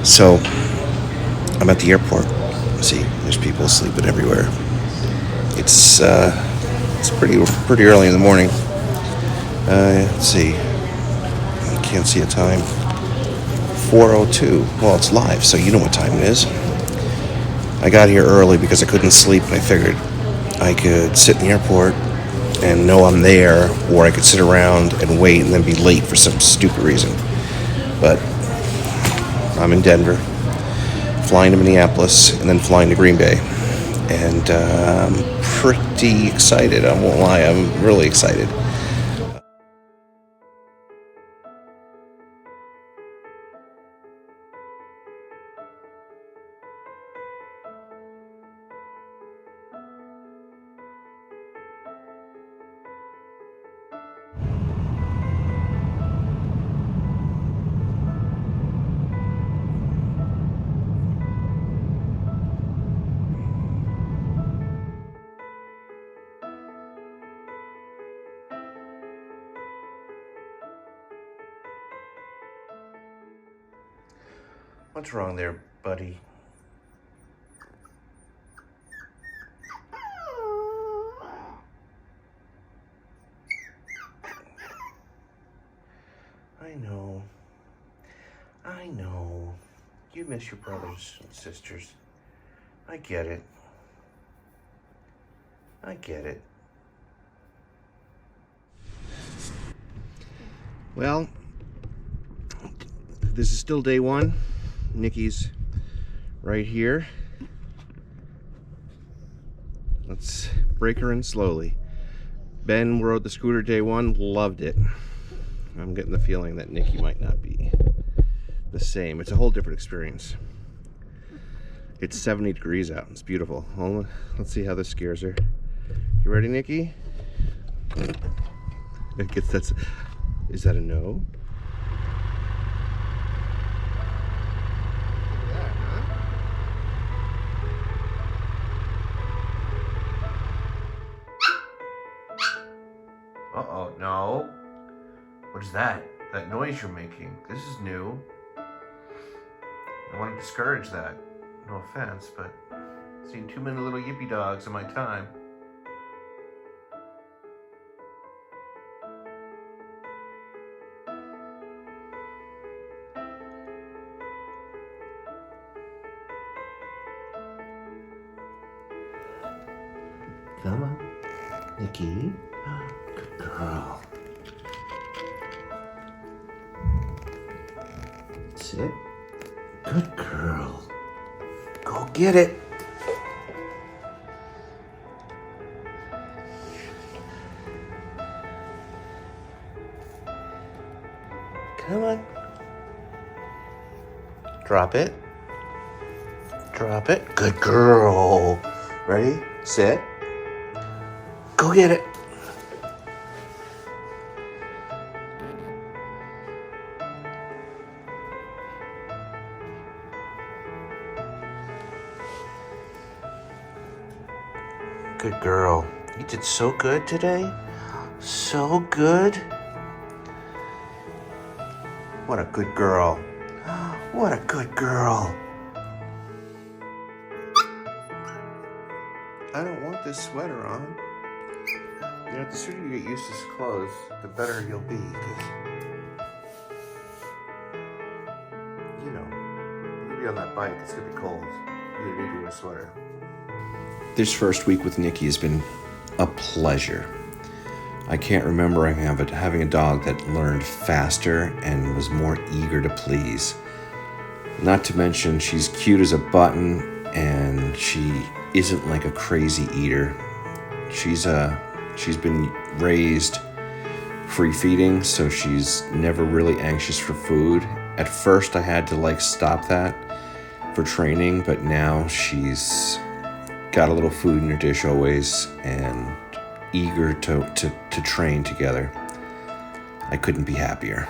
So I'm at the airport. See, there's people sleeping everywhere. It's pretty early in the morning. Let's see. I can't see a time. 4:02. Well, it's live, so you know what time it is. I got here early because I couldn't sleep, and I figured I could sit in the airport and know I'm there, or I could sit around and wait and then be late for some stupid reason. But I'm in Denver, flying to Minneapolis, and then flying to Green Bay. And I'm pretty excited. I won't lie, I'm really excited. What's wrong there, buddy? I know. You miss your brothers and sisters. I get it. Well, this is still day one. Nickie's right here. Let's break her in slowly. Ben rode the scooter day one, loved it. I'm getting the feeling that Nickie might not be the same. It's a whole different experience. It's 70 degrees out. It's beautiful. Let's see how this scares her. You ready, Nickie? I guess is that a no? Uh-oh, no. What is that? That noise you're making? This is new. I want to discourage that. No offense, but I've seen too many little yippy dogs in my time. Come on, Nickie. Good girl. Sit. Good girl. Go get it. Come on. Drop it. Drop it. Good girl. Ready? Sit. Go get it. Good girl. You did so good today. So good. What a good girl. What a good girl. I don't want this sweater on. You know, the sooner you get used to his clothes, the better you'll be, because, you know, you're gonna be on that bike, it's gonna be cold. You're gonna need to wear a sweater. This first week with Nickie has been a pleasure. I can't remember having a dog that learned faster and was more eager to please. Not to mention, she's cute as a button, and she isn't like a crazy eater. She's been raised free feeding, so she's never really anxious for food. At first I had to stop that for training, but now she's got a little food in her dish always and eager to train together. I couldn't be happier.